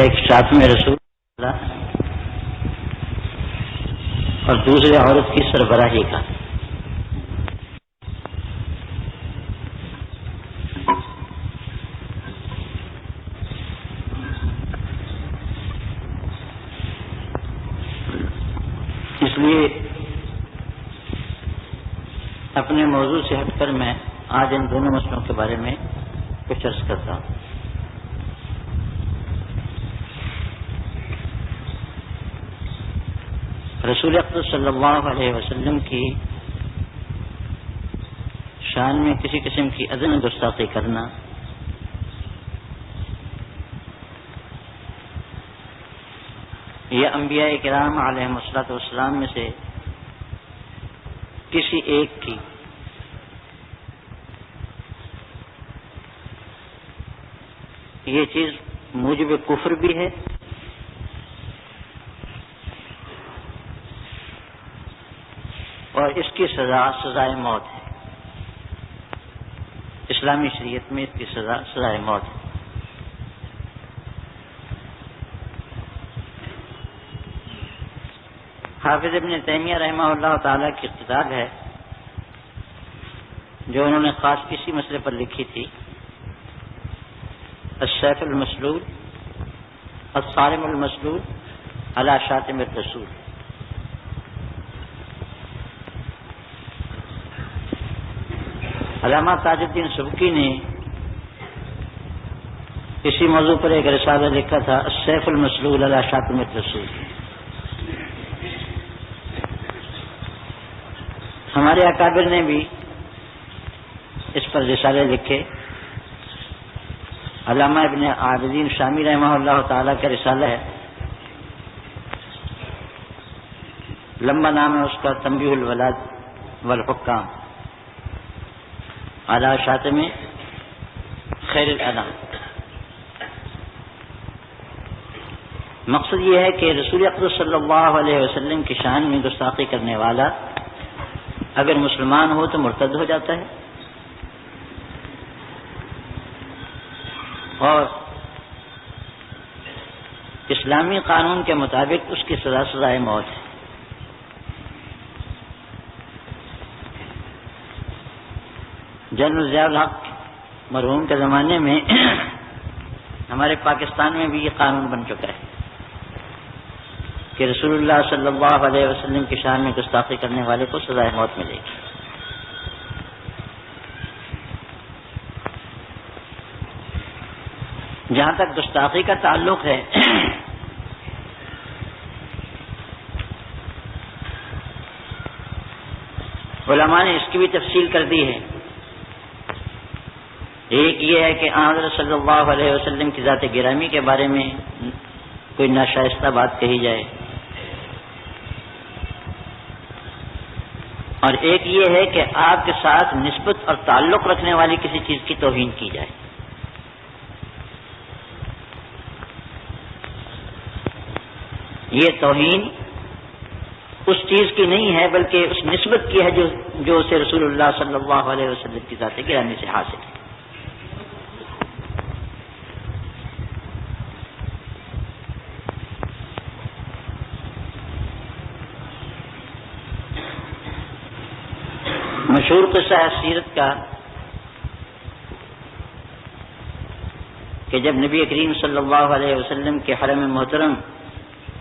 ایک شاتم رسول اللہ اور دوسرے عورت کی سربراہی کا۔ اس لیے اپنے موضوع سے ہٹ کر میں آج ان دونوں مسئلوں کے بارے میں کچھ عرض کرتا ہوں۔ رسول اکرم صلی اللہ علیہ وسلم کی شان میں کسی قسم کی ادنا گستاخی کرنا یہ انبیاء کرام علیہم الصلوۃ والسلام میں سے کسی ایک کی یہ چیز موجب کفر بھی ہے اور اس کی سزائے موت ہے۔ اسلامی شریعت میں اس کی سزائے موت ہے۔ حافظ ابن تیمیہ رحمہ اللہ تعالی کی کتاب ہے جو انہوں نے خاص اسی مسئلے پر لکھی تھی، السیف المسلول الصارم المسلول علی شاتم الرسول۔ علامہ تاج الدین سبکی نے اسی موضوع پر ایک رسالہ لکھا تھا، السیف المسلول علی شاتم الرسول۔ ہمارے اکابر نے بھی اس پر رسالے لکھے۔ علامہ ابن عابدین شامی رحمہ اللہ تعالی کا رسالہ ہے، لمبا نام ہے اس کا، تنبیہ الولاد والحکام علی شاتم خیر الانام۔ مقصد یہ ہے کہ رسول اکرم صلی اللہ علیہ وسلم کی شان میں گستاخی کرنے والا اگر مسلمان ہو تو مرتد ہو جاتا ہے، اور اسلامی قانون کے مطابق اس کی سزائے موت ہے۔ جنرل ضیاء الحق مرحوم کے زمانے میں ہمارے پاکستان میں بھی یہ قانون بن چکا ہے کہ رسول اللہ صلی اللہ علیہ وسلم کی شان میں گستاخی کرنے والے کو سزائے موت ملے گی۔ جہاں تک گستاخی کا تعلق ہے، علماء نے اس کی بھی تفصیل کر دی ہے۔ ایک یہ ہے کہ حضرت صلی اللہ علیہ وسلم کی ذات گرامی کے بارے میں کوئی ناشائستہ بات کہی جائے، اور ایک یہ ہے کہ آپ کے ساتھ نسبت اور تعلق رکھنے والی کسی چیز کی توہین کی جائے۔ یہ توہین اس چیز کی نہیں ہے بلکہ اس نسبت کی ہے جو اسے رسول اللہ صلی اللہ علیہ وسلم کی ذات گرامی سے حاصل ہے۔ مشہور قصہ ہے سیرت کا کہ جب نبی کریم صلی اللہ علیہ وسلم کے حرم محترم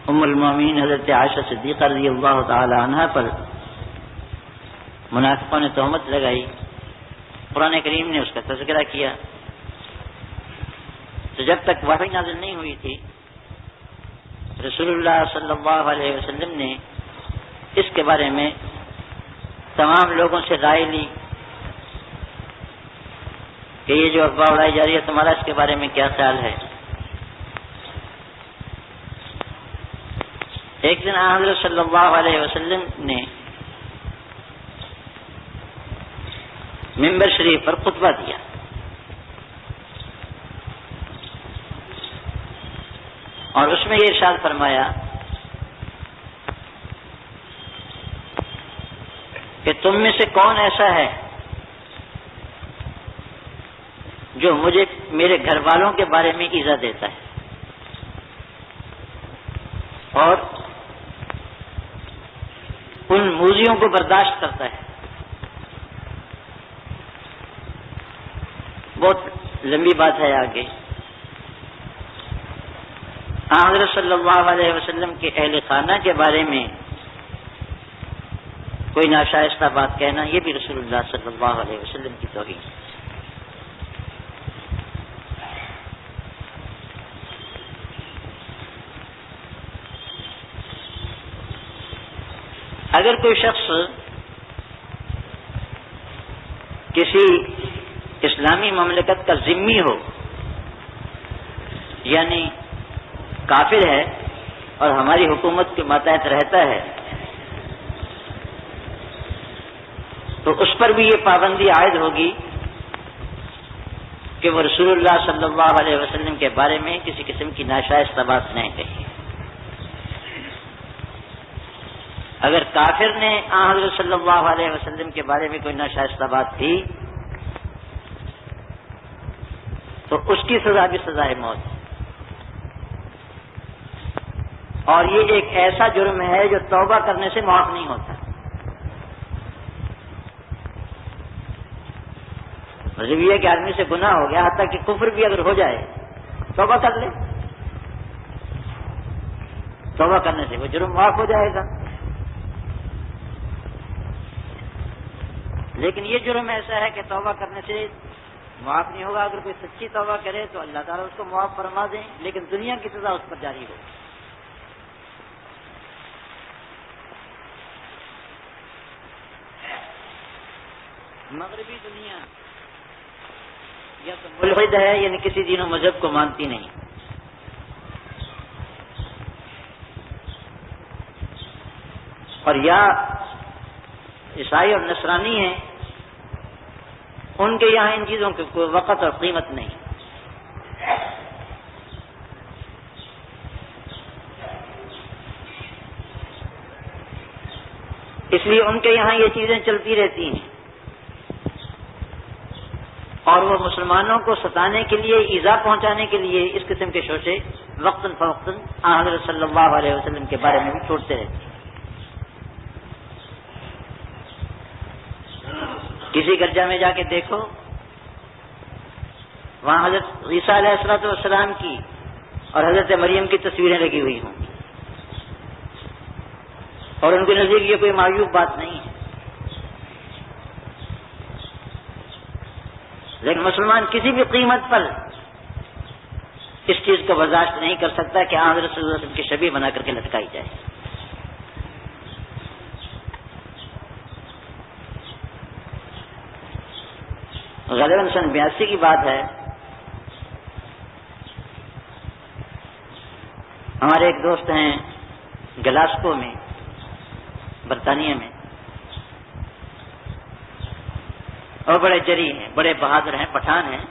ام المومنین حضرت عائشہ صدیقہ رضی اللہ تعالی عنہا پر منافقوں نے تہمت لگائی، قرآن کریم نے اس کا تذکرہ کیا، تو جب تک وحی نازل نہیں ہوئی تھی رسول اللہ صلی اللہ علیہ وسلم نے اس کے بارے میں تمام لوگوں سے رائے لی کہ یہ جو افواہ اڑائی جا رہی ہے تمہارا اس کے بارے میں کیا خیال ہے۔ ایک دن حضرت صلی اللہ علیہ وسلم نے ممبر شریف پر خطبہ دیا، اور اس میں یہ ارشاد فرمایا کہ تم میں سے کون ایسا ہے جو مجھے میرے گھر والوں کے بارے میں ایذا دیتا ہے۔ اور ان موذیوں کو برداشت کرتا ہے. بہت لمبی بات ہے آگے. حضرت صلی اللہ علیہ وسلم کے اہل خانہ کے بارے میں کوئی ناشائستہ بات کہنا یہ بھی رسول اللہ صلی اللہ علیہ وسلم کی توہین ہے. اگر کوئی شخص کسی اسلامی مملکت کا ذمہ ہو یعنی کافر ہے اور ہماری حکومت کے ماتحت رہتا ہے تو اس پر بھی یہ پابندی عائد ہوگی کہ وہ رسول اللہ صلی اللہ علیہ وسلم کے بارے میں کسی قسم کی ناشائستہ بات نہیں کہی. اگر کافر نے حضرت صلی اللہ علیہ وسلم کے بارے میں کوئی ناشائستہ بات تھی تو اس کی سزا بھی سزائے موت ہے. اور یہ ایک ایسا جرم ہے جو توبہ کرنے سے معاف نہیں ہوتا. مطلب یہ کہ آدمی سے گناہ ہو گیا حتیٰ کہ کفر بھی اگر ہو جائے توبہ کر لے, توبہ کرنے سے وہ جرم معاف ہو جائے گا. لیکن یہ جرم ایسا ہے کہ توبہ کرنے سے معاف نہیں ہوگا. اگر کوئی سچی توبہ کرے تو اللہ تعالیٰ اس کو معاف فرما دیں لیکن دنیا کی سزا اس پر جاری ہو. مغربی دنیا یا تو ملحد ہے یعنی کسی دین و مذہب کو مانتی نہیں, اور یا عیسائی اور نصرانی ہیں, ان کے یہاں ان چیزوں کی کوئی وقت اور قیمت نہیں. اس لیے ان کے یہاں یہ چیزیں چلتی رہتی ہیں اور وہ مسلمانوں کو ستانے کے لیے, ایذا پہنچانے کے لیے اس قسم کے شوشے وقتاً فوقتاً حضرت صلی اللہ علیہ وسلم کے بارے میں بھی چھوڑتے رہتے ہیں. کسی گرجا میں جا کے دیکھو, وہاں حضرت عیسیٰ علیہ السلام کی اور حضرت مریم کی تصویریں لگی ہوئی ہوں اور ان کے نزدیک یہ کوئی معیوب بات نہیں ہے. لیکن مسلمان کسی بھی قیمت پر اس چیز کو برداشت نہیں کر سکتا کہ حضرت صلی اللہ علیہ وسلم کی شبیہ بنا کر کے لٹکائی جائے. غالباً سن 82 کی بات ہے, ہمارے ایک دوست ہیں گلاسکو میں برطانیہ میں, اور بڑے جری ہیں, بڑے بہادر ہیں, پٹھان ہیں.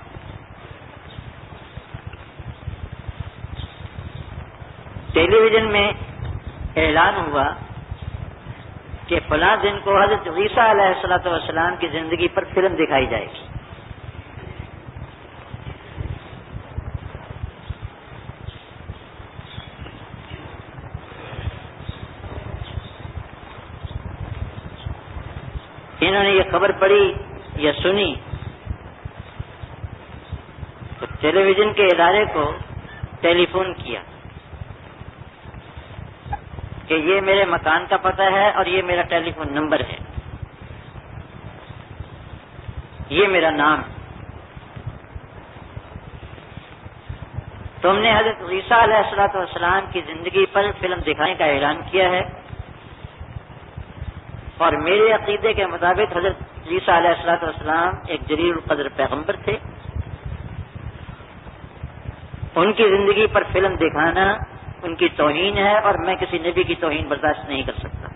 ٹیلی ویژن میں اعلان ہوا کہ فلاں دن کو حضرت عیسیٰ علیہ السلام کی زندگی پر فلم دکھائی جائے گی. انہوں نے یہ خبر پڑھی یا سنی تو ٹیلی ویژن کے ادارے کو ٹیلی فون کیا کہ یہ میرے مکان کا پتہ ہے اور یہ میرا ٹیلی فون نمبر ہے, یہ میرا نام ہے. تم نے حضرت عیسیٰ علیہ السلام کی زندگی پر فلم دکھانے کا اعلان کیا ہے اور میرے عقیدے کے مطابق حضرت عیسیٰ علیہ السلام ایک جلیل القدر پیغمبر تھے. ان کی زندگی پر فلم دکھانا ان کی توہین ہے اور میں کسی نبی کی توہین برداشت نہیں کر سکتا.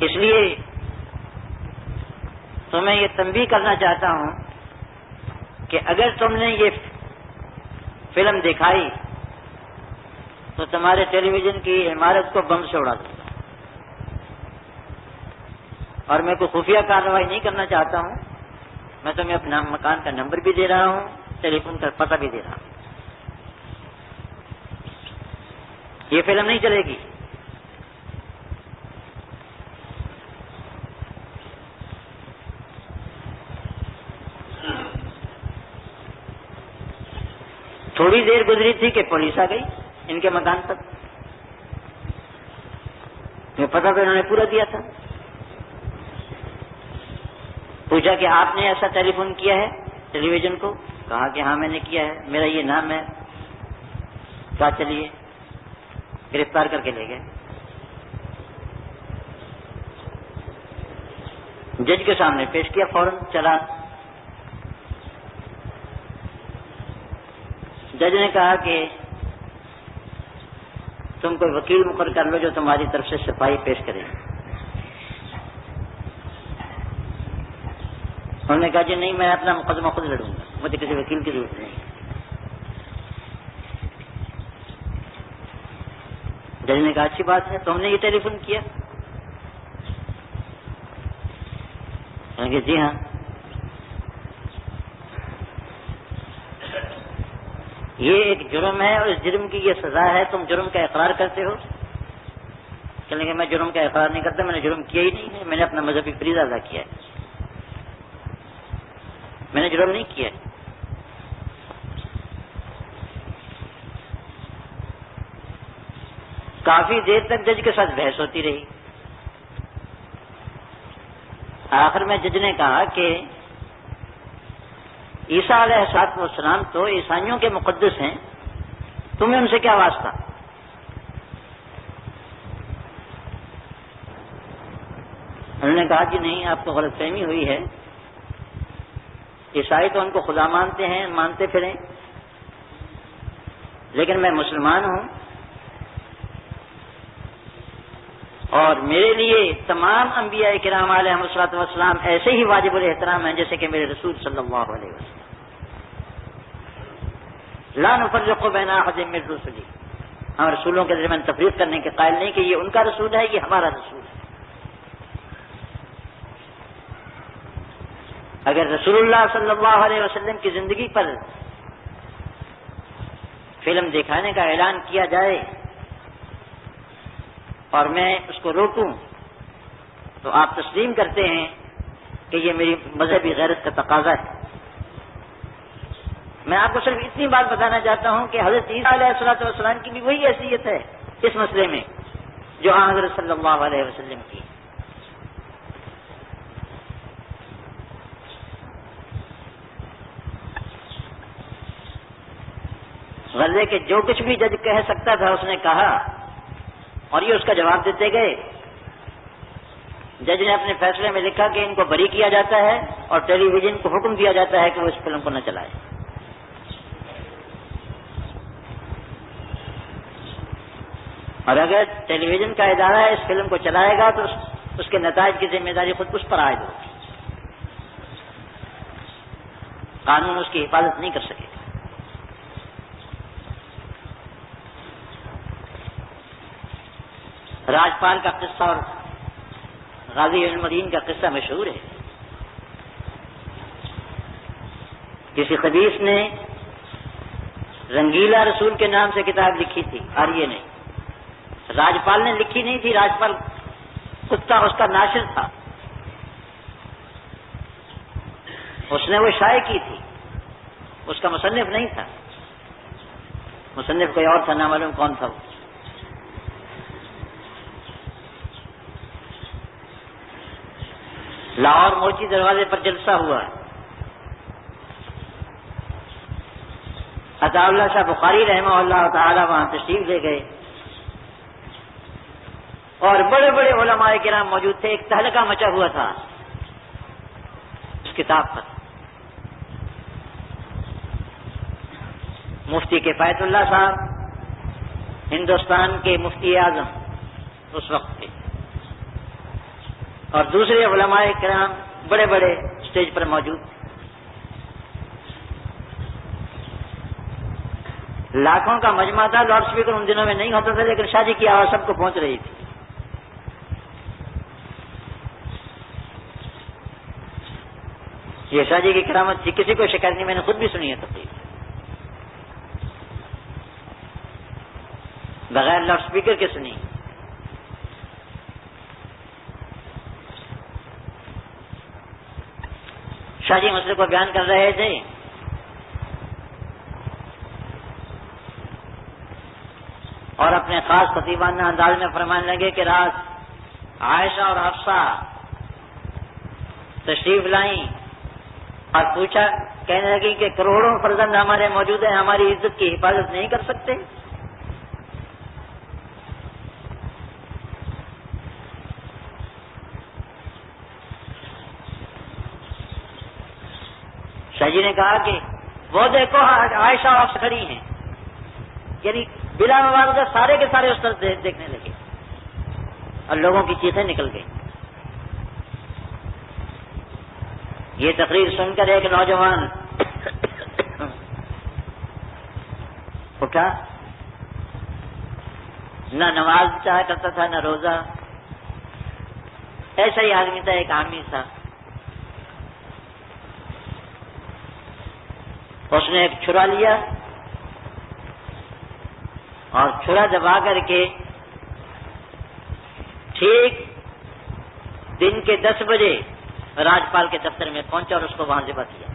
اس لیے تمہیں یہ تنبیہ کرنا چاہتا ہوں کہ اگر تم نے یہ فلم دکھائی تو تمہارے ٹیلی ویژن کی عمارت کو بم سے اڑا دوں گا. اور میں کوئی خفیہ کارروائی نہیں کرنا چاہتا ہوں, میں تمہیں اپنا مکان کا نمبر بھی دے رہا ہوں, ٹیلی فون کا پتہ بھی دے رہا ہوں. یہ فلم نہیں چلے گی. تھوڑی دیر گزری تھی کہ پولیس آ گئی ان کے مکان تک. تمہیں پتہ تو انہوں نے پورا دیا تھا. پوچھا کہ آپ نے ایسا ٹیلی فون کیا ہے ٹیلی ویژن کو؟ کہا کہ ہاں میں نے کیا ہے, میرا یہ نام ہے. کہا چلیے. گرفتار کر کے لے گئے. جج کے سامنے پیش کیا, فوراً چلا. جج نے کہا کہ تم کوئی وکیل مقرر کر لو جو تمہاری طرف سے صفائی پیش کرے. انہوں نے کہا جی نہیں, میں اپنا مقدمہ خود لڑوں گا, مجھے کسی وکیل کی ضرورت نہیں. جج نے کہا اچھی بات ہے, تم نے یہ ٹیلی فون کیا؟ انہوں نے کہا جی ہاں. یہ ایک جرم ہے اور اس جرم کی یہ سزا ہے, تم جرم کا اقرار کرتے ہو؟ کہنے کہ میں جرم کا اقرار نہیں کرتا, میں نے جرم کیا ہی نہیں ہے, میں نے اپنا مذہبی فریضہ ادا کیا ہے, میں نے جرم نہیں کیا ہے. کافی دیر تک جج کے ساتھ بحث ہوتی رہی. آخر میں جج نے کہا کہ عیسیٰ علیہ السلام تو عیسائیوں کے مقدس ہیں, تمہیں ان سے کیا واسطہ؟ انہوں نے کہا کہ نہیں, آپ کو غلط فہمی ہوئی ہے. عیسائی تو ان کو خدا مانتے ہیں, مانتے پھریں, لیکن میں مسلمان ہوں اور میرے لیے تمام انبیاء کرام علیہم الصلوۃ والسلام ایسے ہی واجب الاحترام ہیں جیسے کہ میرے رسول صلی اللہ علیہ وسلم. لا نفرق بین احد من رسلی, ہم رسولوں کے درمیان تفریق کرنے کے قائل نہیں کہ یہ ان کا رسول ہے, یہ ہمارا رسول ہے. اگر رسول اللہ صلی اللہ علیہ وسلم کی زندگی پر فلم دکھانے کا اعلان کیا جائے اور میں اس کو روکوں تو آپ تسلیم کرتے ہیں کہ یہ میری مذہبی غیرت کا تقاضا ہے. میں آپ کو صرف اتنی بات بتانا چاہتا ہوں کہ حضرت عیسیٰ علیہ الصلوۃ والسلام کی بھی وہی حیثیت ہے اس مسئلے میں جو حضرت صلی اللہ علیہ وسلم کی. غرضے کہ جو کچھ بھی جج کہہ سکتا تھا اس نے کہا اور یہ اس کا جواب دیتے گئے. جج نے اپنے فیصلے میں لکھا کہ ان کو بری کیا جاتا ہے اور ٹیلی ویژن کو حکم دیا جاتا ہے کہ وہ اس فلم کو نہ چلائے. اور اگر ٹیلی ویژن کا ادارہ اس فلم کو چلائے گا تو اس کے نتائج کی ذمہ داری خود اس پر عائد ہوگی. قانون اس کی حفاظت نہیں کر سکے گا. راجپال کا قصہ اور غازی المدین کا قصہ مشہور ہے. کسی خبیث نے رنگیلا رسول کے نام سے کتاب لکھی تھی, آریہ نے. راجپال نے لکھی نہیں تھی, راجپال کتا اس کا ناشر تھا, اس نے وہ شائع کی تھی, اس کا مصنف نہیں تھا. مصنف کوئی اور تھا, نامعلوم کون تھا وہ. لاہور موچی دروازے پر جلسہ ہوا. عطا اللہ شاہ بخاری رحمہ اللہ تعالی وہاں تشریف لے گئے اور بڑے بڑے علماء کرام موجود تھے. ایک تہلکہ مچا ہوا تھا اس کتاب پر. مفتی کفایت اللہ صاحب ہندوستان کے مفتی اعظم اس وقت تھے اور دوسرے علماء کرام بڑے بڑے اسٹیج پر موجود تھے. لاکھوں کا مجمع تھا. لاؤڈ اسپیکر ان دنوں میں نہیں ہوتا تھا, لیکن شاہ جی کی آواز سب کو پہنچ رہی تھی. یہ شاہ جی کی کرامت تھی, کسی کو شکایت نہیں, میں نے خود بھی سنی ہے تقریر. بغیر لاؤڈ اسپیکر کے سنی. شاہ جی مسئلے کو بیان کر رہے تھے. اور اپنے خاص خطیبانہ انداز میں فرمانے لگے کہ رات عائشہ اور حفصہ تشریف لائیں اور پوچھا، کہنے لگی کہ کروڑوں فرزند ہمارے موجود ہیں، ہماری عزت کی حفاظت نہیں کر سکتے. شاہ جی نے کہا کہ وہ دیکھو عائشہ اور حفصہ کھڑی ہیں، یعنی بلا مبالغہ سارے کے سارے اس طرف دیکھنے لگے اور لوگوں کی چیخیں نکل گئی. یہ تقریر سن کر ایک نوجوان اٹھا، نہ نماز چاہا کرتا تھا نہ روزہ، ایسا ہی آدمی تھا، ایک عامی تھا. اس نے ایک چھرا لیا اور چھرا دبا کر کے ٹھیک دن کے 10 بجے راجپال کے دفتر میں پہنچا اور اس کو وہاں ذبح کیا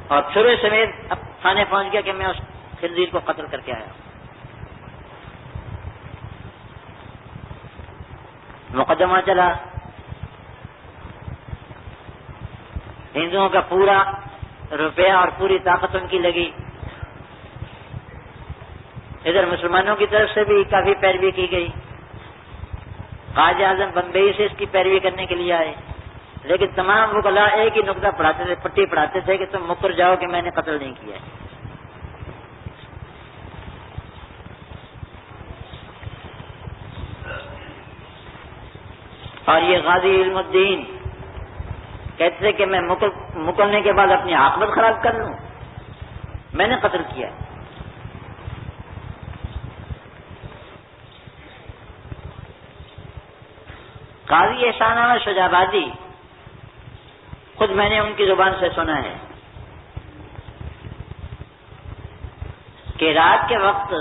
اور چھرے سمیت اب تھانے پہنچ گیا کہ میں اس خنزیر کو قتل کر کے آیا. مقدمہ چلا، ہندوؤں کا پورا روپیہ اور پوری طاقت ان کی لگی. ادھر مسلمانوں کی طرف سے بھی کافی پیروی کی گئی. قائد اعظم بمبئی سے اس کی پیروی کرنے کے لیے آئے، لیکن تمام وکلاء ایک ہی نقطہ پڑھاتے تھے، پٹی پڑھاتے تھے کہ تم مکر جاؤ کہ میں نے قتل نہیں کیا. اور یہ غازی علم الدین کہتے تھے کہ میں مکرنے کے بعد اپنی عاقبت خراب کر لوں، میں نے قتل کیا. قاضی احسان احمد شجابادی، خود میں نے ان کی زبان سے سنا ہے کہ رات کے وقت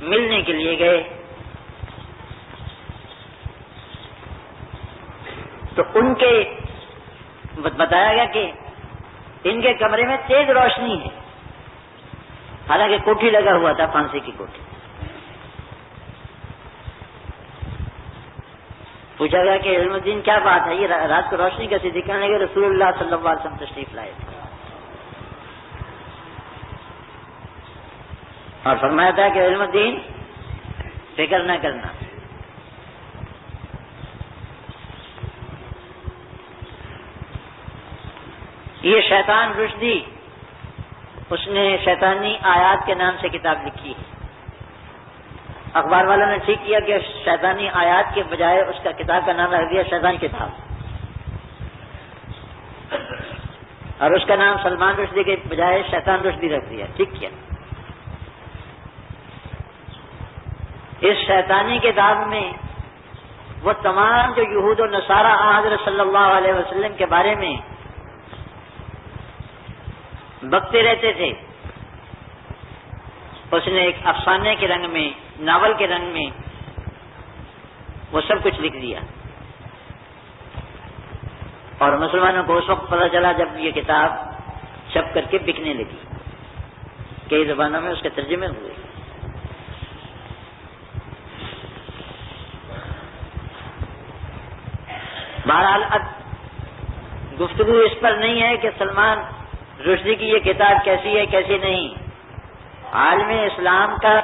ملنے کے لیے گئے تو ان کے بتایا گیا کہ ان کے کمرے میں تیز روشنی ہے، حالانکہ کوٹھی لگا ہوا تھا، پھانسی کی کوٹھی. پوچھا گیا کہ علم الدین کیا بات ہے، یہ رات کو روشنی کیسی دکھنے لگے؟ رسول اللہ صلی اللہ علیہ وسلم تشریف لائے تھے اور فرمایا تھا کہ علم الدین فکر نہ کرنا، یہ شیطان رشدی، اس نے شیطانی آیات کے نام سے کتاب لکھی ہے. اخبار والوں نے ٹھیک کیا کہ شیطانی آیات کے بجائے اس کا کتاب کا نام رکھ دیا شیطان کتاب، اور اس کا نام سلمان رشدی کے بجائے شیطان رشدی رکھ دیا. ٹھیک کیا. اس شیطانی کتاب میں وہ تمام جو یہود و نصارہ حضرت صلی اللہ علیہ وسلم کے بارے میں بکتے رہتے تھے، اس نے ایک افسانے کے رنگ میں، ناول کے رنگ میں وہ سب کچھ لکھ دیا. اور مسلمانوں کو اس وقت پتہ چلا جب یہ کتاب چھپ کر کے بکنے لگی، کئی زبانوں میں اس کے ترجمے ہوئے. بہرحال اب گفتگو اس پر نہیں ہے کہ سلمان رشدی کی یہ کتاب کیسی ہے کیسی نہیں. عالم اسلام کا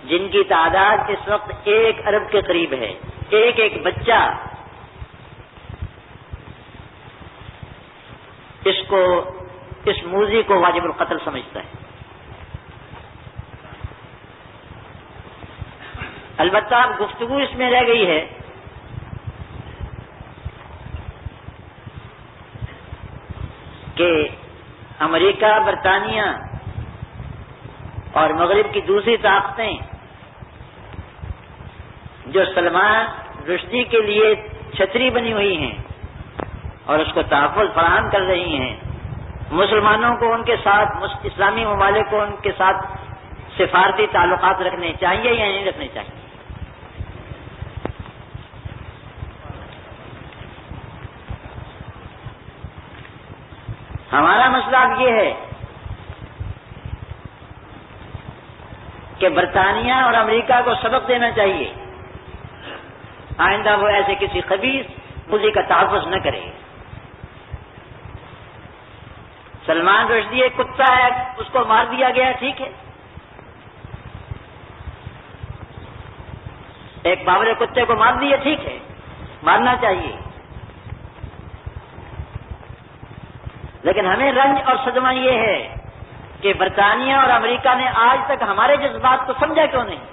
جن کی تعداد اس وقت 1 ارب کے قریب ہے، ایک بچہ اس موذی کو واجب القتل سمجھتا ہے. البتہ اب گفتگو اس میں رہ گئی ہے کہ امریکہ، برطانیہ اور مغرب کی دوسری طاقتیں جو سلمان رشدی کے لیے چھتری بنی ہوئی ہیں اور اس کو تحفظ فراہم کر رہی ہیں، مسلمانوں کو ان کے ساتھ، اسلامی ممالک کو ان کے ساتھ سفارتی تعلقات رکھنے چاہیے یا نہیں رکھنے چاہیے؟ ہمارا مسئلہ اب یہ ہے کہ برطانیہ اور امریکہ کو سبق دینا چاہیے، آئندہ وہ ایسے کسی خبیث ملک کا تحفظ نہ کرے۔ سلمان رشدی ایک کتا ہے، اس کو مار دیا گیا، ٹھیک ہے، ایک باورے کتے کو مار دیا، ٹھیک ہے، مارنا چاہیے، لیکن ہمیں رنج اور صدمہ یہ ہے کہ برطانیہ اور امریکہ نے آج تک ہمارے جذبات کو سمجھا کیوں نہیں؟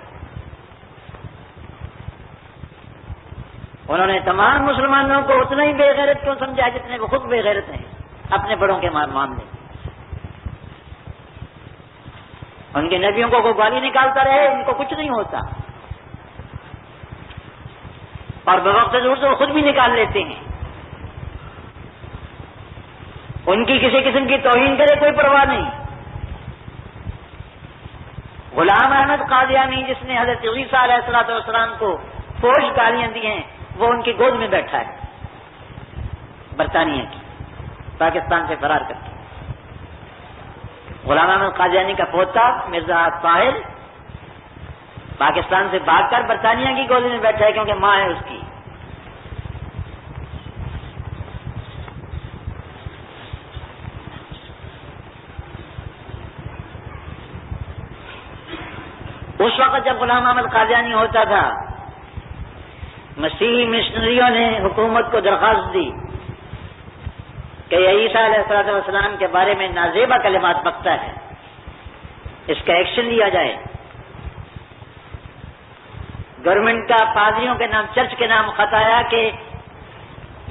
انہوں نے تمام مسلمانوں کو اتنا ہی بے غیرت کیوں سمجھا جتنے وہ خود بے غیرت ہیں اپنے بڑوں کے معاملے۔ ان کے نبیوں کو کوئی گالی نکالتا رہے، ان کو کچھ نہیں ہوتا، اور بوقت ضرور سے وہ خود بھی نکال لیتے ہیں۔ ان کی کسی قسم کی توہین کرے کوئی پرواہ نہیں۔ غلام احمد قادیانی جس نے حضرت عیسیٰ علیہ الصلوۃ والسلام کو فوش گالیاں دی ہیں، وہ ان کی گود میں بیٹھا ہے، برطانیہ کی، پاکستان سے فرار کر کے۔ غلام احمد قادیانی کا پوتا مرزا طاہر پاکستان سے بھاگ کر برطانیہ کی گود میں بیٹھا ہے، کیونکہ ماں ہے اس کی۔ اس وقت جب غلام احمد قادیانی ہوتا تھا، مسیحی مشنریوں نے حکومت کو درخواست دی کہ عیسیٰ علیہ السلام کے بارے میں نازیبا کلمات بکتا ہے، اس کا ایکشن لیا جائے۔ گورنمنٹ کا پادریوں کے نام، چرچ کے نام خط آیا کہ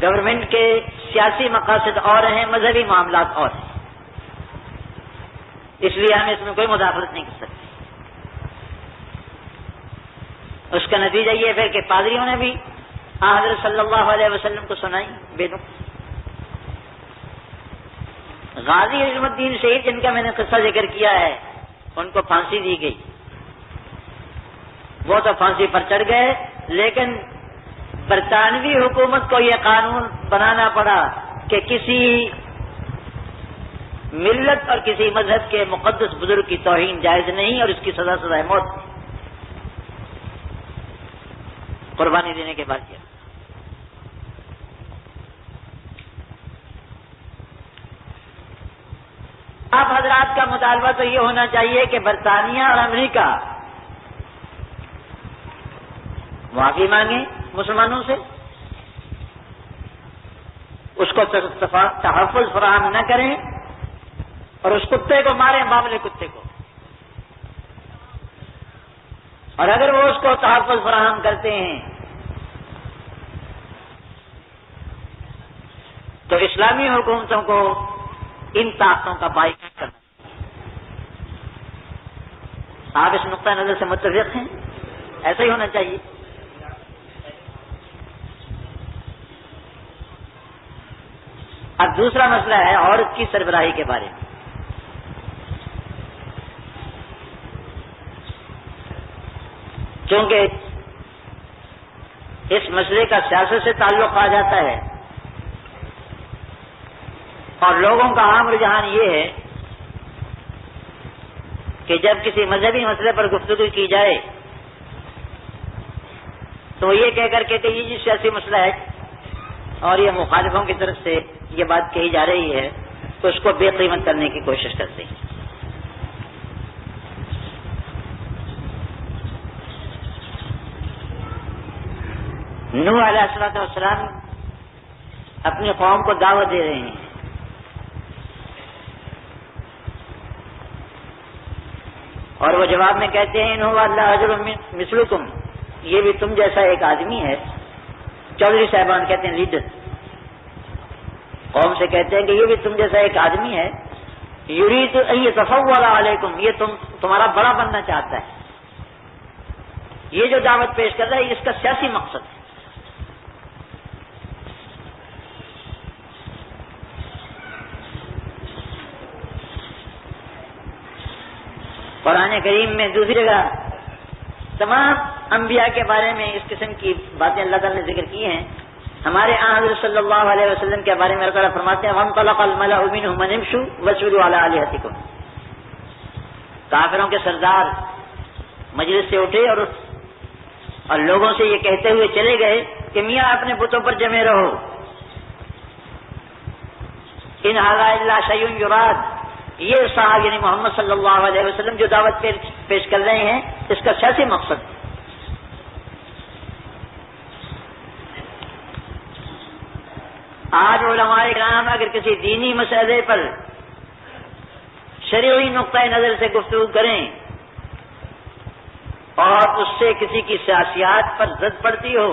گورنمنٹ کے سیاسی مقاصد اور ہیں، مذہبی معاملات اور ہیں، اس لیے ہم اس میں کوئی مداخلت نہیں کر سکتے۔ اس کا نتیجہ یہ ہے کہ پادریوں نے بھی حضرت صلی اللہ علیہ وسلم کو سنائی بے نقص۔ غازی عظم الدین شہید جن کا میں نے قصہ ذکر کیا ہے، ان کو پھانسی دی گئی، وہ تو پھانسی پر چڑھ گئے، لیکن برطانوی حکومت کو یہ قانون بنانا پڑا کہ کسی ملت اور کسی مذہب کے مقدس بزرگ کی توہین جائز نہیں، اور اس کی سزا سزائے موت قربانی دینے کے بعد کیا۔ آپ حضرات کا مطالبہ تو یہ ہونا چاہیے کہ برطانیہ اور امریکہ معافی مانگیں مسلمانوں سے، اس کو تحفظ فراہم نہ کریں، اور اس کتے کو ماریں، باولے کتے کو، اور اگر وہ اس کو تحفظ فراہم کرتے ہیں تو اسلامی حکومتوں کو ان طاقتوں کا بائیکاٹ کرنا۔ آپ اس نقطہ نظر سے متفق ہیں؟ ایسا ہی ہونا چاہیے۔ اب دوسرا مسئلہ ہے عورت کی سربراہی کے بارے میں۔ چونکہ اس مسئلے کا سیاست سے تعلق آ جاتا ہے، اور لوگوں کا عام رجحان یہ ہے کہ جب کسی مذہبی مسئلے پر گفتگو کی جائے تو وہ یہ کہہ کر کہتے ہیں یہ سیاسی مسئلہ ہے، اور یہ مخالفوں کی طرف سے یہ بات کہی جا رہی ہے، تو اس کو بے قیمت کرنے کی کوشش کرتے ہیں۔ نوح علیہ السلام اپنی قوم کو دعوت دے رہے ہیں، اور وہ جواب میں کہتے ہیں انہو اللہ رجل مثلکم، یہ بھی تم جیسا ایک آدمی ہے۔ چودھری صاحبان کہتے ہیں لیڈر قوم سے کہتے ہیں کہ یہ بھی تم جیسا ایک آدمی ہے، یرید ان یتفضل علیکم، یہ تمہارا بڑا بننا چاہتا ہے۔ یہ جو دعوت پیش کر رہا ہے اس کا سیاسی مقصد ہے۔ قرآن کریم میں دوسری جگہ تمام انبیاء کے بارے میں اس قسم کی باتیں اللہ تعالیٰ نے ذکر کی ہیں. ہمارے حضرت صلی اللہ علیہ وسلم کے بارے میں اللہ تعالیٰ فرماتے ہیں وَانطَلَقَ الْمَلَأُ مِنْهُمْ أَنِ امْشُوا وَاسْجُدُوا عَلَىٰ آلِهَتِكُمْ. کافروں کے سردار مجلس سے اٹھے اور لوگوں سے یہ کہتے ہوئے چلے گئے کہ میاں اپنے بتوں پر جمے رہو. ان هذا الا شيء يراد. یہ صاحب یعنی محمد صلی اللہ علیہ وسلم جو دعوت پیش کر رہے ہیں اس کا سیاسی مقصد. آج علماء کرام اگر کسی دینی مسئلے پر شرعی نقطۂ نظر سے گفتگو کریں اور اس سے کسی کی سیاسیات پر زد پڑتی ہو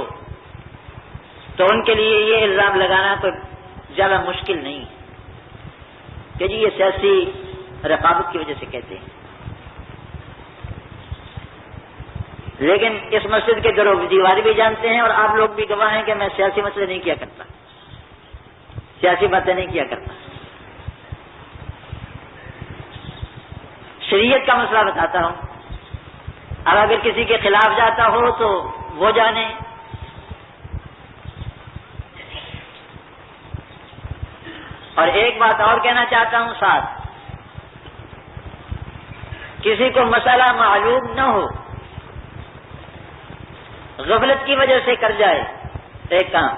تو ان کے لیے یہ الزام لگانا تو زیادہ مشکل نہیں کہ جی یہ سیاسی رقابت کی وجہ سے کہتے ہیں. لیکن اس مسجد کے در و دیوار بھی جانتے ہیں اور آپ لوگ بھی گواہ ہیں کہ میں سیاسی مسئلے نہیں کیا کرتا, سیاسی باتیں نہیں کیا کرتا. شریعت کا مسئلہ بتاتا ہوں. اب اگر کسی کے خلاف جاتا ہو تو وہ جانے. اور ایک بات اور کہنا چاہتا ہوں ساتھ, کسی کو مسئلہ معلوم نہ ہو, غفلت کی وجہ سے کر جائے ایک کام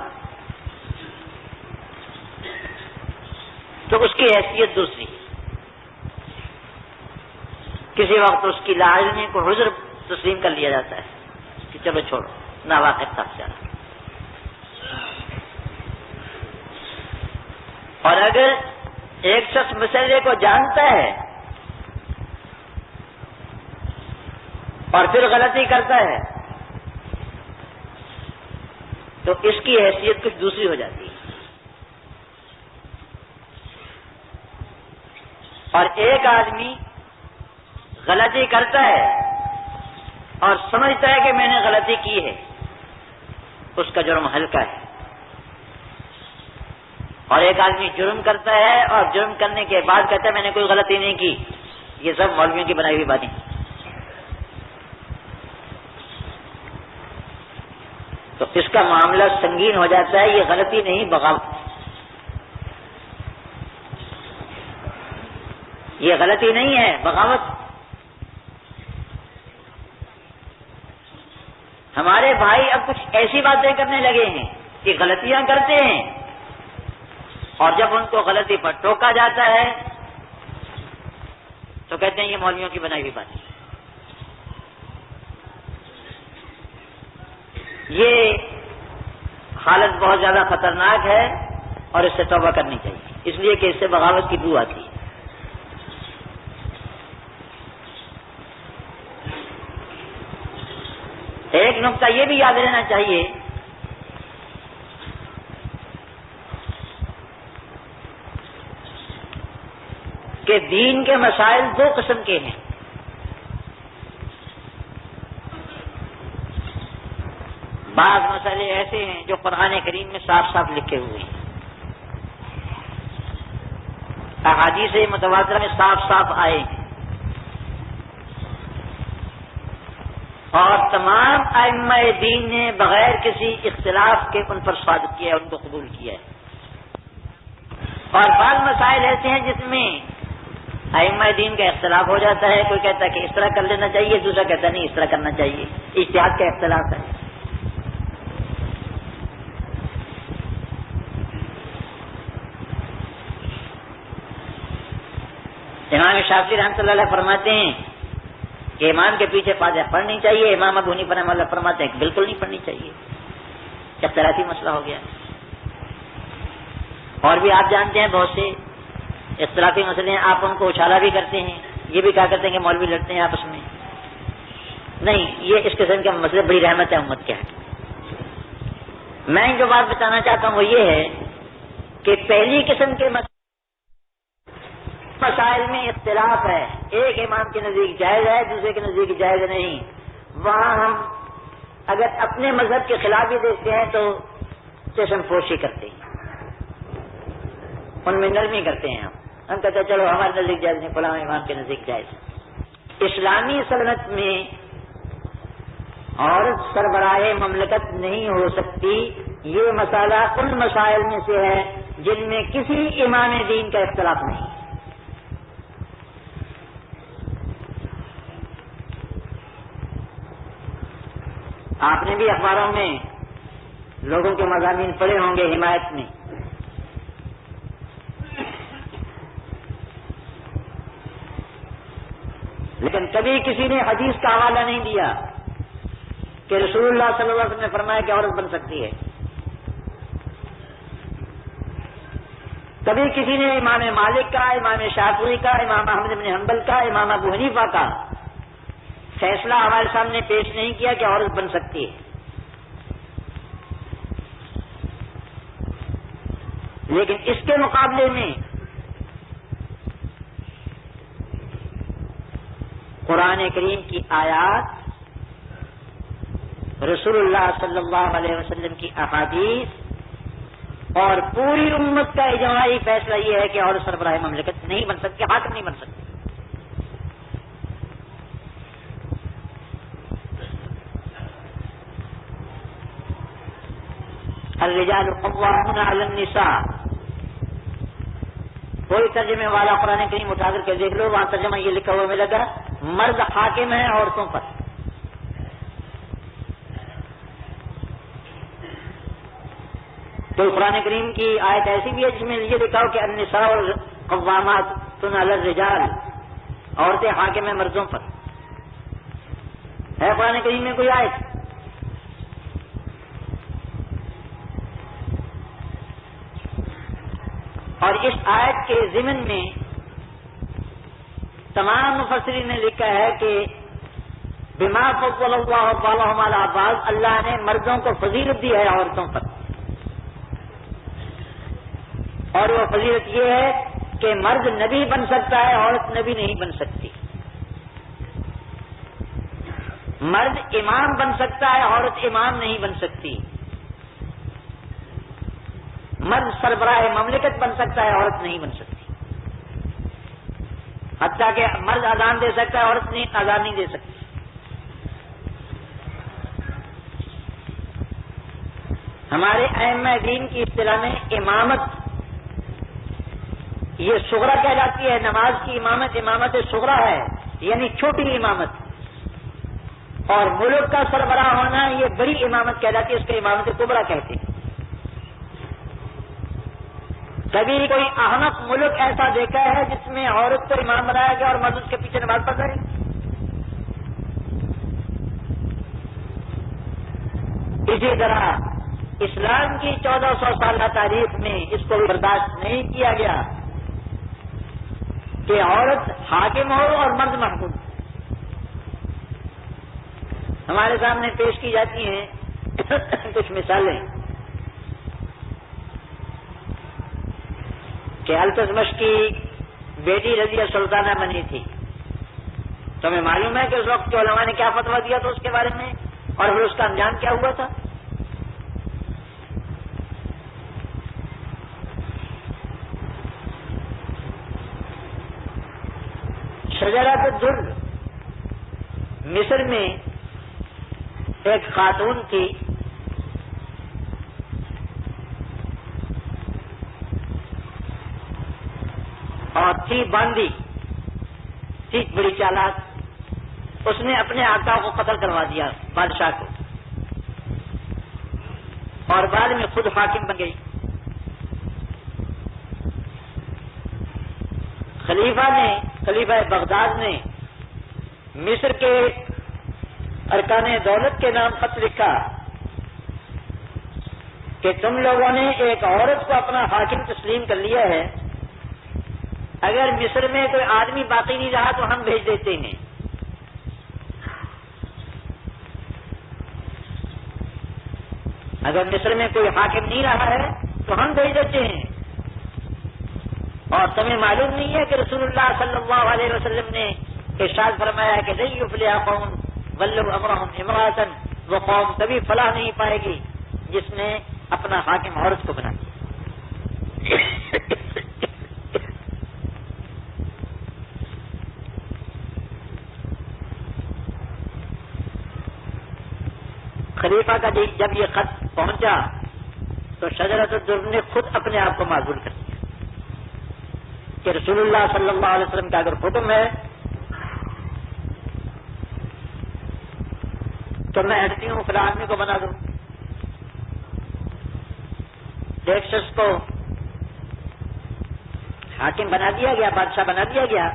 تو اس کی حیثیت دوسری. کسی وقت اس کی لاعلمی کو عذر تسلیم کر لیا جاتا ہے کہ چلو چھوڑو ناواقف تھا چلا. اور اگر ایک شخص مسئلے کو جانتا ہے اور پھر غلطی کرتا ہے تو اس کی حیثیت کچھ دوسری ہو جاتی ہے. اور ایک آدمی غلطی کرتا ہے اور سمجھتا ہے کہ میں نے غلطی کی ہے, اس کا جرم ہلکا ہے. اور ایک آدمی جرم کرتا ہے اور جرم کرنے کے بعد کہتا ہے میں نے کوئی غلطی نہیں کی. یہ سب مولویوں کی بنائی ہوئی باتیں. تو اس کا معاملہ سنگین ہو جاتا ہے. یہ غلطی نہیں بغاوت, یہ غلطی نہیں ہے بغاوت. ہمارے بھائی اب کچھ ایسی باتیں کرنے لگے ہیں کہ غلطیاں کرتے ہیں اور جب ان کو غلطی پر ٹوکا جاتا ہے تو کہتے ہیں یہ مولویوں کی بنائی ہوئی بات ہے. یہ حالت بہت زیادہ خطرناک ہے اور اس سے توبہ کرنی چاہیے, اس لیے کہ اس سے بغاوت کی بو آتی ہے. ایک نقطہ یہ بھی یاد رہنا چاہیے کہ دین کے مسائل دو قسم کے ہیں. بعض مسئلے ایسے ہیں جو قرآن کریم میں صاف صاف لکھے ہوئے ہیں, احادیث متواترہ میں صاف صاف آئے ہیں, اور تمام ائمہ دین نے بغیر کسی اختلاف کے ان پر صادق کیا ہے, ان کو قبول کیا ہے. اور بعض مسائل ایسے ہیں جس میں ائمہ دین کا اختلاف ہو جاتا ہے. کوئی کہتا ہے کہ اس طرح کر لینا چاہیے, دوسرا کہتا ہے نہیں اس طرح کرنا چاہیے. اجتہاد کا اختلاف ہے. امام شافعی رحمۃ اللہ علیہ فرماتے ہیں کہ امام کے پیچھے فاتحہ پڑھنی چاہیے. امام ابو حنیفہ رحمۃ اللہ فرماتے ہیں کہ بالکل نہیں پڑھنی چاہیے. اختلافی مسئلہ ہو گیا. اور بھی آپ جانتے ہیں بہت سے اختلافی مسئلے ہیں, آپ ان کو اچھالا بھی کرتے ہیں, یہ بھی کہا کرتے ہیں کہ مولوی لڑتے ہیں آپس میں. نہیں, یہ اس قسم کے مسئلے بڑی رحمت ہے امت کے. میں جو بات بتانا چاہتا ہوں وہ یہ ہے کہ پہلی قسم کے مسائل میں اختلاف ہے. ایک امام کے نزدیک جائز ہے, دوسرے کے نزدیک جائز نہیں. وہاں ہم اگر اپنے مذہب کے خلاف بھی دیکھتے ہیں تو چشم پوشی کرتے ہیں, ان میں نرمی کرتے ہیں. ہم کہتے ہیں چلو ہمارے نزدیک جائز نہیں, فلاں امام کے نزدیک جائز. اسلامی سلطنت میں عورت سربراہ مملکت نہیں ہو سکتی، یہ مسئلہ ان مسائل میں سے ہے جن میں کسی امام دین کا اختلاف نہیں۔ آپ نے بھی اخباروں میں لوگوں کے مضامین پڑھے ہوں گے حمایت میں، لیکن کبھی کسی نے حدیث کا حوالہ نہیں دیا کہ رسول اللہ صلی اللہ علیہ وسلم نے فرمایا کہ عورت بن سکتی ہے۔ کبھی کسی نے امام مالک کا، امام شافعی کا، امام احمد بن حنبل کا، امام ابو حنیفہ کا فیصلہ ہمارے سامنے پیش نہیں کیا کہ عورت بن سکتی ہے۔ لیکن اس کے مقابلے میں قرآن کریم کی آیات، رسول اللہ صلی اللہ علیہ وسلم کی احادیث اور پوری امت کا اجماعی فیصلہ یہ ہے کہ عورت سربراہ مملکت نہیں بن سکتی، حاکم نہیں بن سکتی۔ الرجال قوامون علی النساء، کوئی ترجمے والا قرآن کریم اٹھا کر کے دیکھ لو، وہاں ترجمہ یہ لکھا ہوا ملے گا مرد حاکم ہیں عورتوں پر۔ تو قرآن کریم کی آیت ایسی بھی ہے جس میں یہ لکھا ہو کہ النساء قوامات علی الرجال، عورتیں حاکم ہیں مردوں پر۔ ہے قرآن کریم میں کوئی آیت؟ اور اس آیت کے ضمن میں تمام مفسرین نے لکھا ہے کہ بما فضل اللہ بعضهم علی بعض، اللہ نے مردوں کو فضیلت دی ہے عورتوں پر، اور وہ فضیلت یہ ہے کہ مرد نبی بن سکتا ہے، عورت نبی نہیں بن سکتی۔ مرد امام بن سکتا ہے، عورت امام نہیں بن سکتی۔ مرد سربراہ مملکت بن سکتا ہے، عورت نہیں بن سکتی۔ حتیٰ کہ مرد اذان دے سکتا ہے، عورت نہیں اذان نہیں دے سکتی۔ ہمارے ائمہ دین کی اصطلاح میں امامت یہ صغرا کہلاتی ہے، نماز کی امامت امامت صغرا ہے، یعنی چھوٹی امامت، اور ملک کا سربراہ ہونا یہ بڑی امامت کہلاتی ہے، اس کو امامت کبریٰ کہتے ہیں۔ کبھی کوئی احمق ملک ایسا دیکھا ہے جس میں عورت کو امام بنایا گیا اور مرد اس کے پیچھے نماز پڑھ رہے ہیں؟ اسی طرح اسلام کی 1400 سالہ تاریخ میں اس کو برداشت نہیں کیا گیا کہ عورت حاکم ہو اور مرد محکوم۔ ہمارے سامنے پیش کی جاتی ہیں کچھ مثالیں کہ التمش کی بیٹی رضیہ سلطانہ بنی تھی، تو ہمیں معلوم ہے کہ اس وقت کے علماء نے کیا فتویٰ دیا تھا اس کے بارے میں، اور پھر اس کا انجام کیا ہوا تھا۔ شجرۃ الدر مصر میں ایک خاتون تھی، اور تھی باندھی، تھی بڑی چالاک۔ اس نے اپنے آقا کو قتل کروا دیا، بادشاہ کو، اور بعد میں خود حاکم بن گئی۔ خلیفہ بغداد نے مصر کے ارکان دولت کے نام خط لکھا کہ تم لوگوں نے ایک عورت کو اپنا حاکم تسلیم کر لیا ہے، اگر مصر میں کوئی آدمی باقی نہیں رہا تو ہم بھیج دیتے ہیں۔ اگر مصر میں کوئی حاکم نہیں رہا ہے تو ہم بھیج دیتے ہیں۔ اور تمہیں معلوم نہیں ہے کہ رسول اللہ صلی اللہ علیہ وسلم نے ارشاد فرمایا ہے کہ لن یفلح قوم ولوا امرهم امرأة، وہ قوم کبھی فلاح نہیں پائے گی جس نے اپنا حاکم عورت کو بنا دیا۔ خلیفہ کا جب یہ خط پہنچا تو شجرۃ الدر نے خود اپنے آپ کو معذور کر دیا کہ رسول اللہ صلی اللہ علیہ وسلم کا اگر حکم ہے تو میں ہٹتی ہوں، فلاں آدمی کو بنا دوں، ایک شخص کو حاکم بنا دیا گیا، بادشاہ بنا دیا گیا،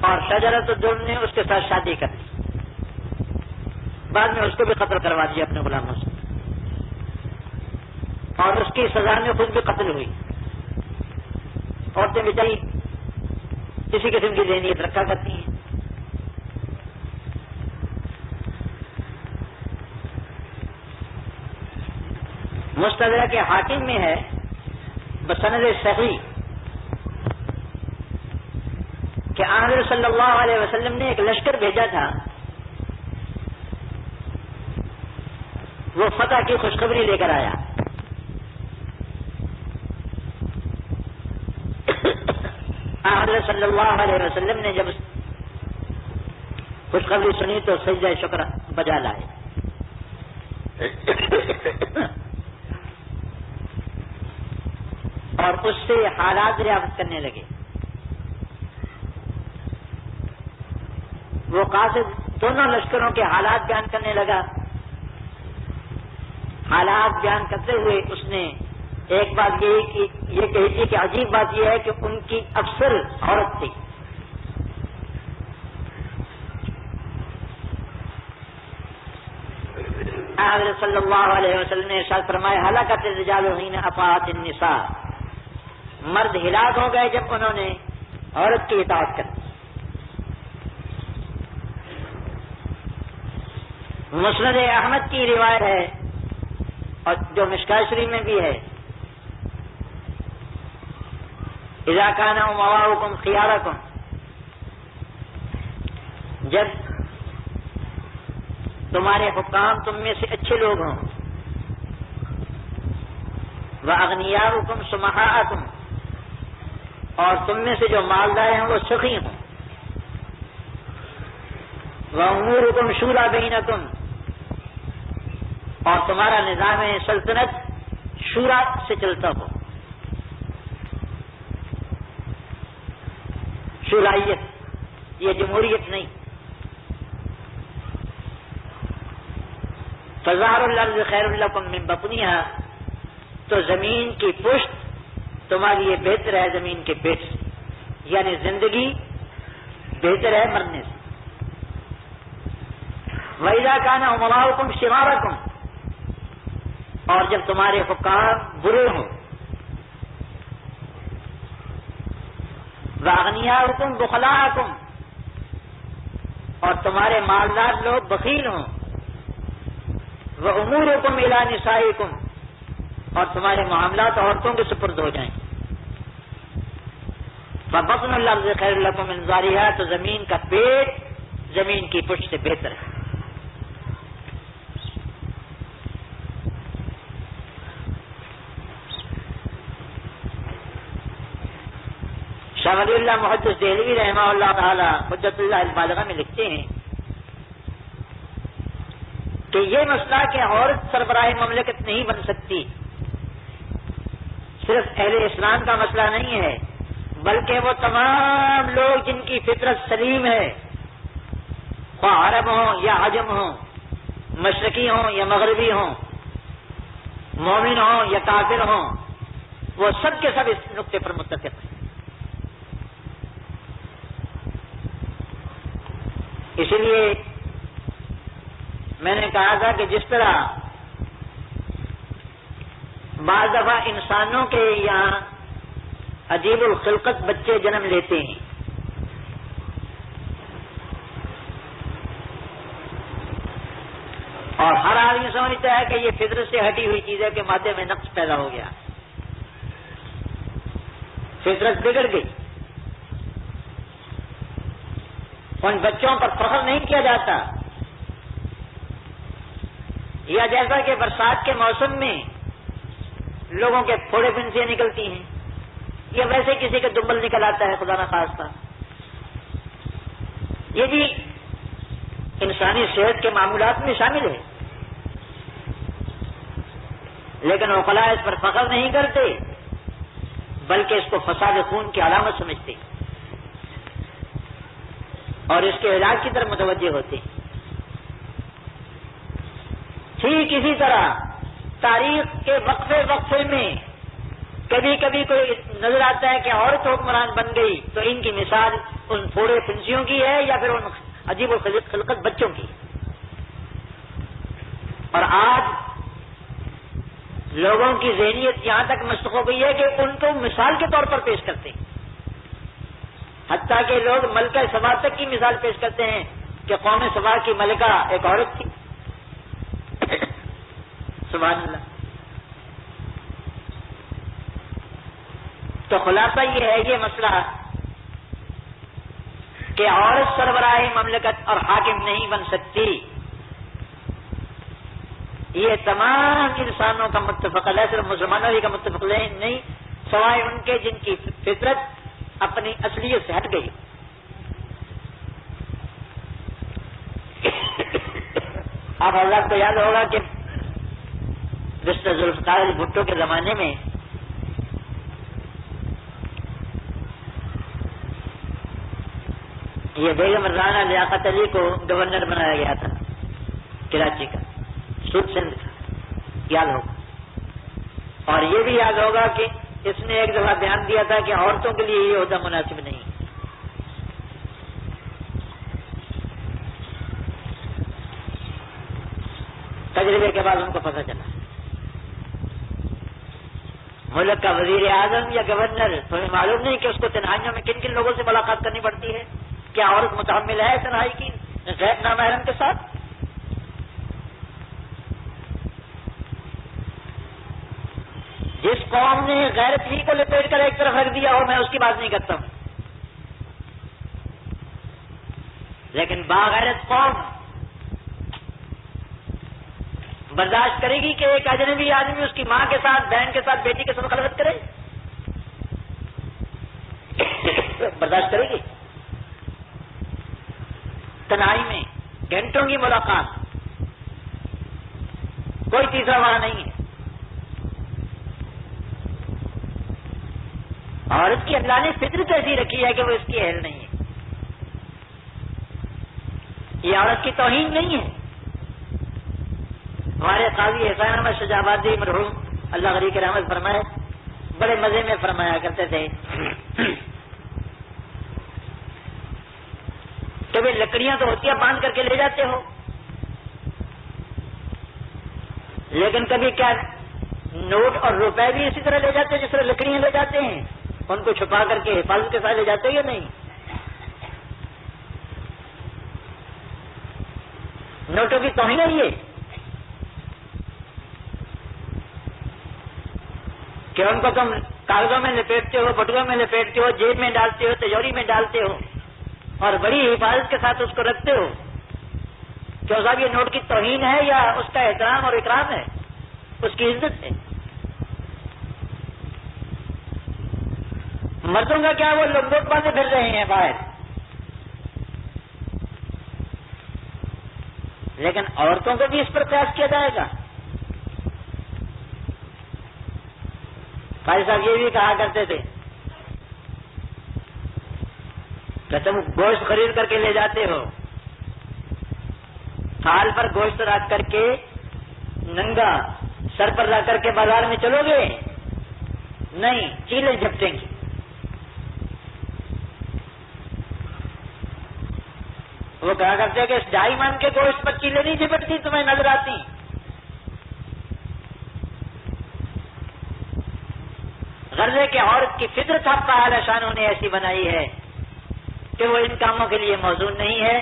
اور شجرۃ الدر نے اس کے ساتھ شادی کر دی، بعد میں اس کو بھی قتل کروا دیا اپنے غلاموں سے، اور اس کی سزا میں خود بھی قتل ہوئی۔ عورتیں بیچاری کسی قسم کی ذہنیت رکھا کرتی ہیں۔ مستدرک حاکم میں ہے بسند صحیح کہ آن صلی اللہ علیہ وسلم نے ایک لشکر بھیجا تھا، وہ فتح کی خوشخبری لے کر آیا۔ حضرت صلی اللہ علیہ وسلم نے جب خوشخبری سنی تو سجدہ شکر بجا لائے، اور اس سے حالات دریافت کرنے لگے۔ وہ قاصد دونوں لشکروں کے حالات بیان کرنے لگا۔ حالات بیان کرتے ہوئے اس نے ایک بات یہ کہی تھی کہ عجیب بات یہ ہے کہ ان کی افسر عورت تھی۔ حضرت صلی اللہ علیہ وسلم نے ارشاد فرمایا ہلاکت الرجال حین اطاعت النساء، مرد ہلاک ہو گئے جب انہوں نے عورت کی اطاعت کر دی۔ مسند احمد کی روایت ہے اور جو مشکوٰۃ شریف میں بھی ہے، اذا کان امراؤکم خیارکم، جب تمہارے حکام تم میں سے اچھے لوگ ہوں، واغنیاؤکم سمحاءکم، اور تم میں سے جو مالدار ہیں وہ سخی ہوں، وامورکم شورا بینکم، اور تمہارا نظام سلطنت شورا سے چلتا ہو، شورائیت، یہ جمہوریت نہیں۔ فظاہر الارض خیر لکم من بطنها، تو زمین کی پشت تمہارے لیے بہتر ہے زمین کے پیٹ سے، یعنی زندگی بہتر ہے مرنے سے۔ وَإِذَا كَانَ أُمَرَاؤُكُمْ شِرَارَكُمْ، اور جب تمہارے حکام برے ہوں، وَأَغْنِيَاؤُكُمْ بُخَلَاءَكُمْ، اور تمہارے مالدار لوگ بخیل ہوں، وَأُمُورُكُمْ إِلَى نِسَائِكُمْ، اور تمہارے معاملات عورتوں کے سپرد ہو جائیں، فَبَطْنُ الْأَرْضِ خَيْرٌ لَكُمْ مِنْ ظَهْرِهَا، تو زمین کا پیٹ زمین کی پشت سے بہتر ہے۔ شاہ ولی اللہ محدث دہلوی رحمہ اللہ تعالی حجت اللہ البالغہ میں لکھتے ہیں کہ یہ مسئلہ کہ عورت سربراہ مملکت نہیں بن سکتی صرف اہل اسلام کا مسئلہ نہیں ہے، بلکہ وہ تمام لوگ جن کی فطرت سلیم ہے، خواہ عرب ہوں یا عجم ہوں، مشرقی ہوں یا مغربی ہوں، مومن ہوں یا کافر ہوں، وہ سب کے سب اس نقطے پر متفق ہیں۔ اسی لیے میں نے کہا تھا کہ جس طرح بعض دفعہ انسانوں کے یہاں عجیب الخلقت بچے جنم لیتے ہیں، اور ہر آدمی سمجھتا ہے کہ یہ فطرت سے ہٹی ہوئی چیز ہے کہ مادے میں نقص پیدا ہو گیا، فطرت بگڑ گئی۔ ان بچوں پر فخر نہیں کیا جاتا، یا جیسا کہ برسات کے موسم میں لوگوں کے پھوڑے پھنسیاں نکلتی ہیں، یا ویسے کسی کا دمبل نکل آتا ہے خدا نخواستہ، یہ بھی انسانی صحت کے معمولات میں شامل ہے، لیکن عقلاء اس پر فخر نہیں کرتے بلکہ اس کو فساد خون کی علامت سمجھتے اور اس کے علاج کی طرف متوجہ ہوتے ہیں۔ ٹھیک اسی طرح تاریخ کے وقفے میں کبھی کبھی کوئی نظر آتا ہے کہ عورت حکمران بن گئی تو ان کی مثال ان پھوڑے پھنسیوں کی ہے یا پھر ان عجیب و خلقت بچوں کی، اور آج لوگوں کی ذہنیت یہاں تک مسخ ہو گئی ہے کہ ان کو مثال کے طور پر پیش کرتے ہیں، حتیٰ کہ لوگ ملکہ سبا تک کی مثال پیش کرتے ہیں کہ قوم سبا کی ملکہ ایک عورت تھی۔ سبحان اللہ۔ تو خلاصہ یہ ہے یہ مسئلہ کہ عورت سربراہ مملکت اور حاکم نہیں بن سکتی، یہ تمام انسانوں کا متفق ہے، صرف مسلمانوں ہی کا متفق نہیں، سوائے ان کے جن کی فطرت اپنی اصلیت سے ہٹ گئی۔ آپ حضرات کو یاد ہوگا کہ مسٹر ذوالفقار علی بھٹو کے زمانے میں یہ بیگم رانا لیاقت علی کو گورنر بنایا گیا تھا کراچی کا، سود سندھ کا، یاد ہوگا۔ اور یہ بھی یاد ہوگا کہ اس نے ایک دفعہ بیان دیا تھا کہ عورتوں کے لیے یہ عہدہ مناسب نہیں۔ تجربے کے بعد ان کو پتہ چلا ملک کا وزیر اعظم یا گورنر، تمہیں معلوم نہیں کہ اس کو تنہائیوں میں کن کن لوگوں سے ملاقات کرنی پڑتی ہے؟ کیا عورت متحمل ہے تنہائی کی غیر نامحرم کے ساتھ؟ جس قوم نے غیرت ہی کو لپیٹ کر ایک طرف رکھ دیا ہو، میں اس کی بات نہیں کرتا ہوں، لیکن باغیرت قوم برداشت کرے گی کہ ایک اجنبی آدمی اس کی ماں کے ساتھ، بہن کے ساتھ، بیٹی کے ساتھ خلوت کرے؟ برداشت کرے گی؟ تنہائی میں گھنٹوں کی ملاقات، کوئی تیسرا وہاں نہیں ہے، اور اس کی اللہ نے فطرت ایسی رکھی ہے کہ وہ اس کی اہل نہیں ہے۔ یہ عورت کی توہین نہیں ہے۔ ہمارے قاضی احسان احمد شجاع آبادی مرحوم اللہ غری کی رحمت فرمائے، بڑے مزے میں فرمایا کرتے تھے کہ بھائی لکڑیاں تو ہوتی ہیں باندھ کر کے لے جاتے ہو، لیکن کبھی کیا نوٹ اور روپے بھی اسی طرح لے جاتے ہیں جس طرح لکڑیاں لے جاتے ہیں؟ ان کو چھپا کر کے حفاظت کے ساتھ لے جاتے ہو یا نہیں؟ نوٹوں کی توہین ہے یہ کہ ان کو تم کاغذوں میں لپیٹتے ہو، بٹووں میں لپیٹتے ہو، جیب میں ڈالتے ہو، تجوری میں ڈالتے ہو اور بڑی حفاظت کے ساتھ اس کو رکھتے ہو۔ کیا صاحب یہ نوٹ کی توہین ہے یا اس کا احترام اور اکرام ہے، اس کی عزت ہے؟ مردوں کا کیا، وہ لوگ نوٹ باندھے پھر رہے ہیں باہر، لیکن عورتوں کو بھی اس پر قیاس کیا جائے گا؟ قاضی صاحب یہ بھی کہا کرتے تھے کہ تم گوشت خرید کر کے لے جاتے ہو، تھال پر گوشت رکھ کر کے ننگا سر پر رکھ کر کے بازار میں چلو گے؟ نہیں، چیلیں جھپٹیں گی۔ وہ کہا کرتے کہ اس 2.5 من کے گوشت پر چیلیں نہیں جھپٹتی، تمہیں نظر آتی؟ غرضے کہ عورت کی فطرت اب تعالی شان نے ایسی بنائی ہے کہ وہ ان کاموں کے لیے موزون نہیں ہے۔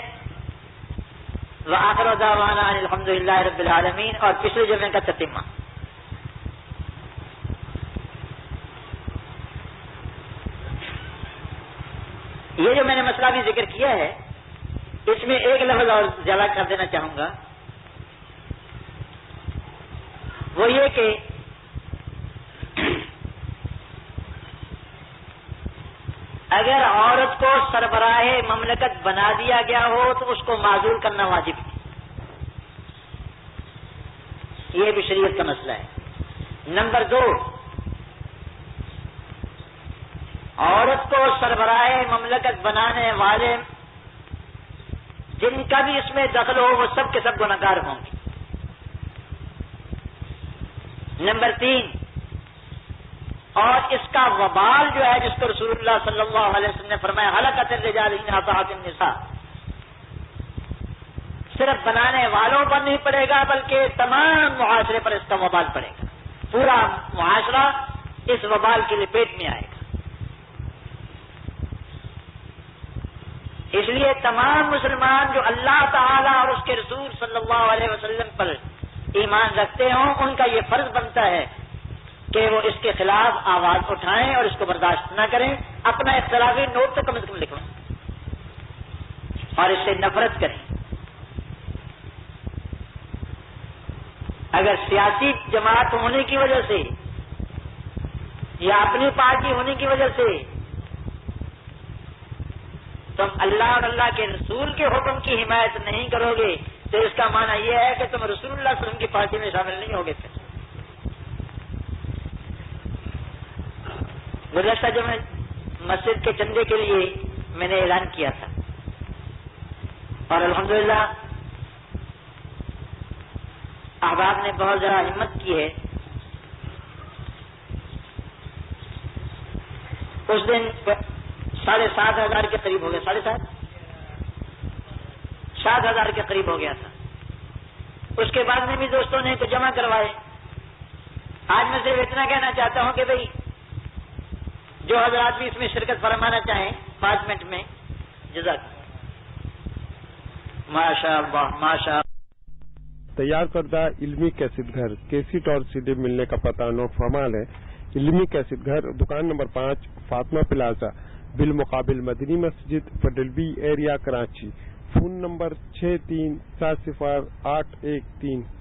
وآخر دعوانا ان الحمدللہ رب العالمین، اور پچھلے جمعے کا تتمہ۔ یہ جو میں نے مسئلہ بھی ذکر کیا ہے، اس میں ایک لفظ اور زیادہ کر دینا چاہوں گا، وہ یہ کہ اگر عورت کو سربراہ مملکت بنا دیا گیا ہو تو اس کو معزول کرنا واجب ہے. یہ بھی شریعت کا مسئلہ ہے. نمبر 2، عورت کو سربراہ مملکت بنانے والے جن کا بھی اس میں دخل ہو وہ سب کے سب گنہگار ہوں گے. نمبر 3، اور اس کا وبال جو ہے جس کو رسول اللہ صلی اللہ علیہ وسلم نے فرمایا ہلاکت الرجال ان اطاعت النساء، صرف بنانے والوں پر نہیں پڑے گا بلکہ تمام معاشرے پر اس کا وبال پڑے گا. پورا معاشرہ اس وبال کی لپیٹ میں آئے گا. اس لیے تمام مسلمان جو اللہ تعالی اور اس کے رسول صلی اللہ علیہ وسلم پر ایمان رکھتے ہوں ان کا یہ فرض بنتا ہے کہ وہ اس کے خلاف آواز اٹھائیں اور اس کو برداشت نہ کریں. اپنا اختلافی نوٹ تو کم از کم لکھیں اور اس سے نفرت کریں. اگر سیاسی جماعت ہونے کی وجہ سے یا اپنی پارٹی ہونے کی وجہ سے تم اللہ اور اللہ کے رسول کے حکم کی حمایت نہیں کرو گے تو اس کا معنی یہ ہے کہ تم رسول اللہ صلی اللہ علیہ وسلم کی پارٹی میں شامل نہیں ہوگے. گزشتہ جو میں مسجد کے چندے کے لیے میں نے اعلان کیا تھا اور الحمدللہ احباب نے بہت زیادہ ہمت کی ہے. اس دن 7,500 کے قریب ہو گیا، 7,500 کے قریب ہو گیا تھا. اس کے بعد میں بھی دوستوں نے کچھ جمع کروائے. آج میں صرف اتنا کہنا چاہتا ہوں کہ بھئی جو حضرات بھی اس میں شرکت فرمانا چاہیں 5 منٹ میں. جزاک ماشاء اللہ ماشاء اللہ. تیار کردہ علمی کیسٹ گھر کیسٹ اور سی ڈی ملنے کا پتہ نوٹ فرمال ہے. علمی کیسٹ گھر، دکان نمبر 5، فاطمہ پلازا، بالمقابل مدنی مسجد، پڈلبی ایریا، کراچی. Phone number 63708113.